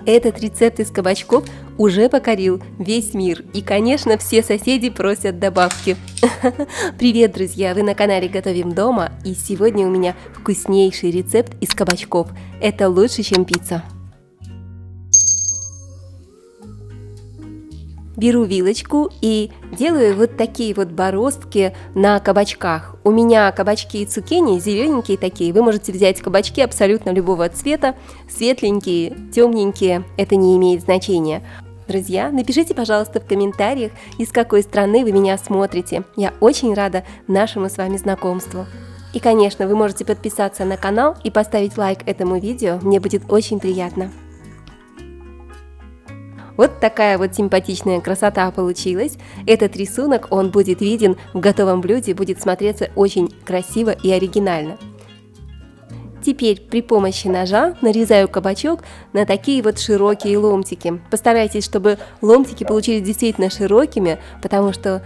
Этот рецепт из кабачков уже покорил весь мир. И, конечно, все соседи просят добавки. Привет, друзья! Вы на канале Готовим дома. И сегодня у меня вкуснейший рецепт из кабачков. Это лучше, чем пицца. Беру вилочку и делаю вот такие вот бороздки на кабачках. У меня кабачки и цукини зелененькие такие. Вы можете взять кабачки абсолютно любого цвета, светленькие, темненькие, это не имеет значения. Друзья, напишите, пожалуйста, в комментариях, из какой страны вы меня смотрите. Я очень рада нашему с вами знакомству. И, конечно, вы можете подписаться на канал и поставить лайк этому видео, мне будет очень приятно. Вот такая вот симпатичная красота получилась. Этот рисунок, он будет виден в готовом блюде, будет смотреться очень красиво и оригинально. Теперь при помощи ножа нарезаю кабачок на такие вот широкие ломтики. Постарайтесь, чтобы ломтики получились действительно широкими, потому что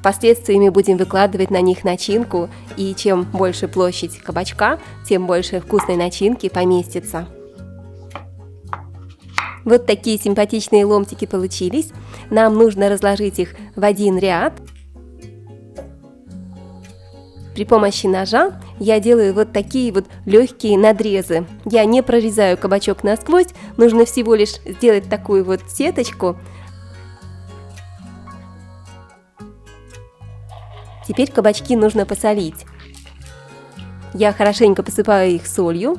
впоследствии мы будем выкладывать на них начинку, и чем больше площадь кабачка, тем больше вкусной начинки поместится. Вот такие симпатичные ломтики получились. Нам нужно разложить их в один ряд. При помощи ножа я делаю вот такие вот легкие надрезы. Я не прорезаю кабачок насквозь, нужно всего лишь сделать такую вот сеточку. Теперь кабачки нужно посолить. Я хорошенько посыпаю их солью.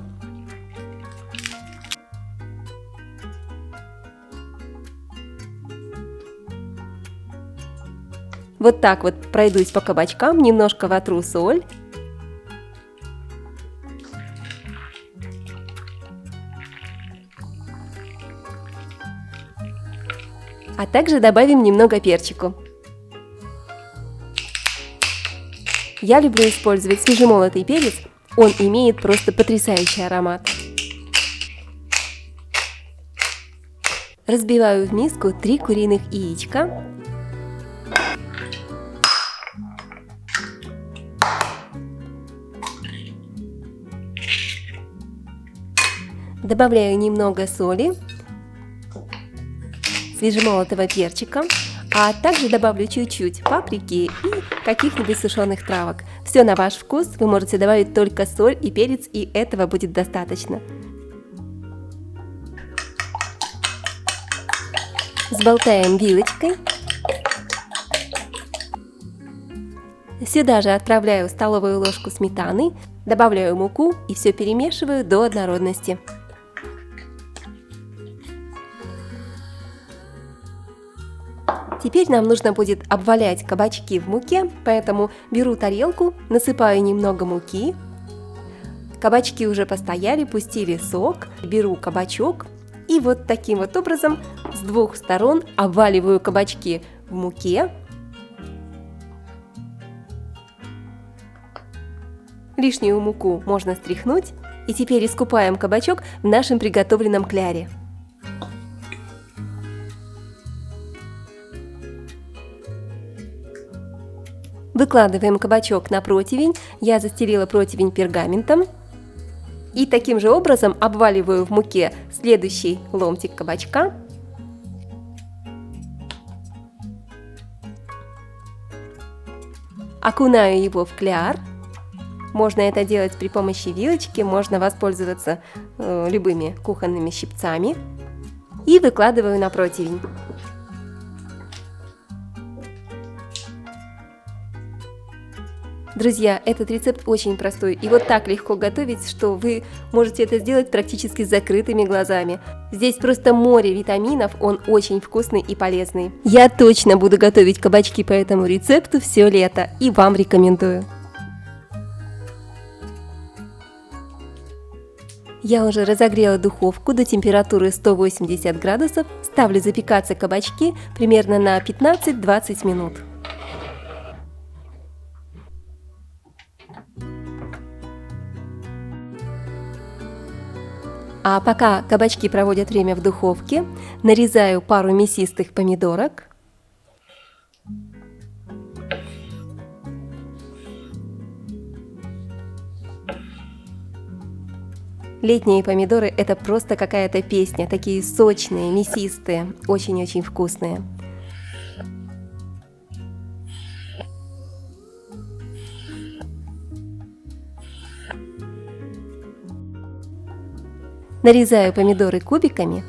Вот так вот пройдусь по кабачкам, немножко вотру соль. А также добавим немного перчику. Я люблю использовать свежемолотый перец, он имеет просто потрясающий аромат. Разбиваю в миску 3 куриных яичка. Добавляю немного соли, свежемолотого перчика, а также добавлю чуть-чуть паприки и каких-нибудь сушеных травок. Все на ваш вкус, вы можете добавить только соль и перец, и этого будет достаточно. Взболтаем вилочкой. Сюда же отправляю столовую ложку сметаны, добавляю муку и все перемешиваю до однородности. Теперь нам нужно будет обвалять кабачки в муке, поэтому беру тарелку, насыпаю немного муки. Кабачки уже постояли, пустили сок, беру кабачок и вот таким вот образом с двух сторон обваливаю кабачки в муке. Лишнюю муку можно стряхнуть, и теперь искупаем кабачок в нашем приготовленном кляре. Выкладываем кабачок на противень, я застелила противень пергаментом. И таким же образом обваливаю в муке следующий ломтик кабачка. Окунаю его в кляр. Можно это делать при помощи вилочки, можно воспользоваться любыми кухонными щипцами. И выкладываю на противень. Друзья, этот рецепт очень простой и вот так легко готовить, что вы можете это сделать практически с закрытыми глазами. Здесь просто море витаминов, он очень вкусный и полезный. Я точно буду готовить кабачки по этому рецепту все лето и вам рекомендую. Я уже разогрела духовку до температуры 180 градусов, ставлю запекаться кабачки примерно на 15-20 минут. А пока кабачки проводят время в духовке, нарезаю пару мясистых помидорок. Летние помидоры – это просто какая-то песня, такие сочные, мясистые, очень-очень вкусные. Нарезаю помидоры кубиками.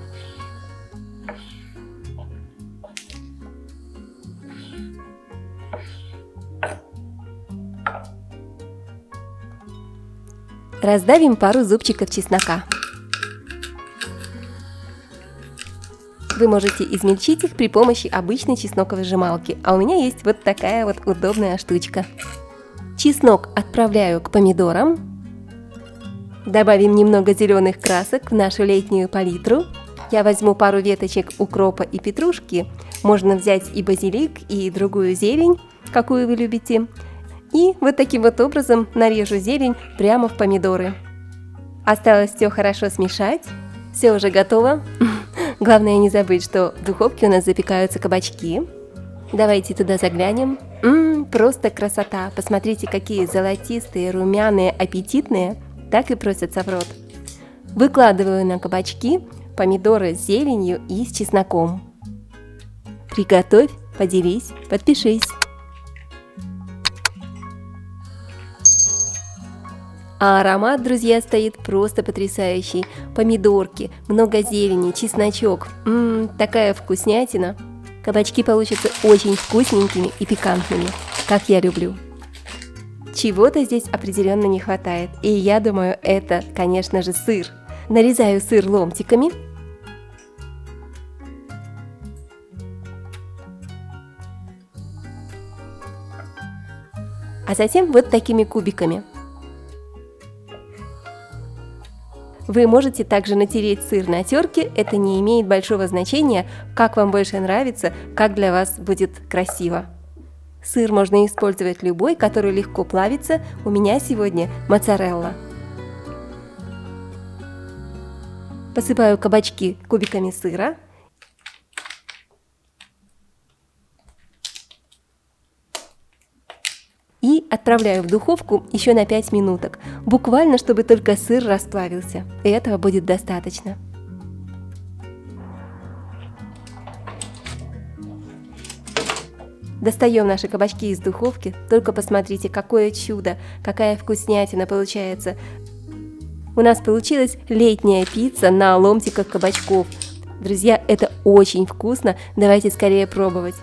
Раздавим пару зубчиков чеснока. Вы можете измельчить их при помощи обычной чесноковыжималки, а у меня есть вот такая вот удобная штучка. Чеснок отправляю к помидорам. Добавим немного зеленых красок в нашу летнюю палитру. Я возьму пару веточек укропа и петрушки. Можно взять и базилик, и другую зелень, какую вы любите. И вот таким вот образом нарежу зелень прямо в помидоры. Осталось все хорошо смешать. Все уже готово. Главное не забыть, что в духовке у нас запекаются кабачки. Давайте туда заглянем. Просто красота. Посмотрите, какие золотистые, румяные, аппетитные. Так и просятся в рот. Выкладываю на кабачки помидоры с зеленью и с чесноком. Приготовь, поделись, подпишись. А аромат, друзья, стоит просто потрясающий. Помидорки, много зелени, чесночок. Такая вкуснятина. Кабачки получатся очень вкусненькими и пикантными, как я люблю. Чего-то здесь определенно не хватает, и я думаю, это, конечно же, сыр. Нарезаю сыр ломтиками. А затем вот такими кубиками. Вы можете также натереть сыр на терке, это не имеет большого значения, как вам больше нравится, как для вас будет красиво. Сыр можно использовать любой, который легко плавится. У меня сегодня моцарелла. Посыпаю кабачки кубиками сыра. И отправляю в духовку еще на 5 минуток. Буквально, чтобы только сыр расплавился. И этого будет достаточно. Достаем наши кабачки из духовки, только посмотрите, какое чудо, какая вкуснятина получается. У нас получилась летняя пицца на ломтиках кабачков. Друзья, это очень вкусно, давайте скорее пробовать.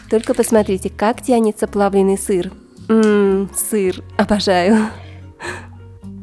Только посмотрите, как тянется плавленый сыр. Сыр, обожаю.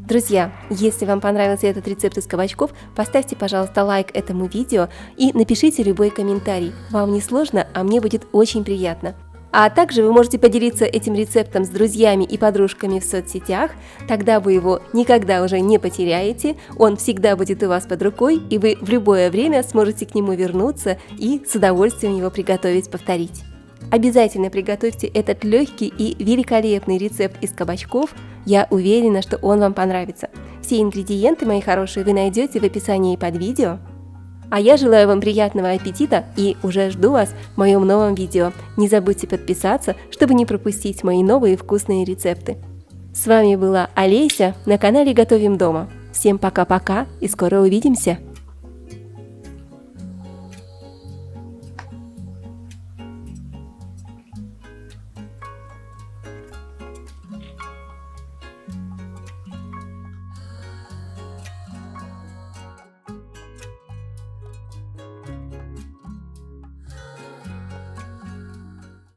Друзья, если вам понравился этот рецепт из кабачков, поставьте, пожалуйста, лайк этому видео и напишите любой комментарий. Вам не сложно, а мне будет очень приятно. А также вы можете поделиться этим рецептом с друзьями и подружками в соцсетях, тогда вы его никогда уже не потеряете, он всегда будет у вас под рукой, и вы в любое время сможете к нему вернуться и с удовольствием его приготовить, повторить. Обязательно приготовьте этот легкий и великолепный рецепт из кабачков. Я уверена, что он вам понравится. Все ингредиенты, мои хорошие, вы найдете в описании под видео. А я желаю вам приятного аппетита и уже жду вас в моем новом видео. Не забудьте подписаться, чтобы не пропустить мои новые вкусные рецепты. С вами была Олеся на канале Готовим дома. Всем пока-пока и скоро увидимся!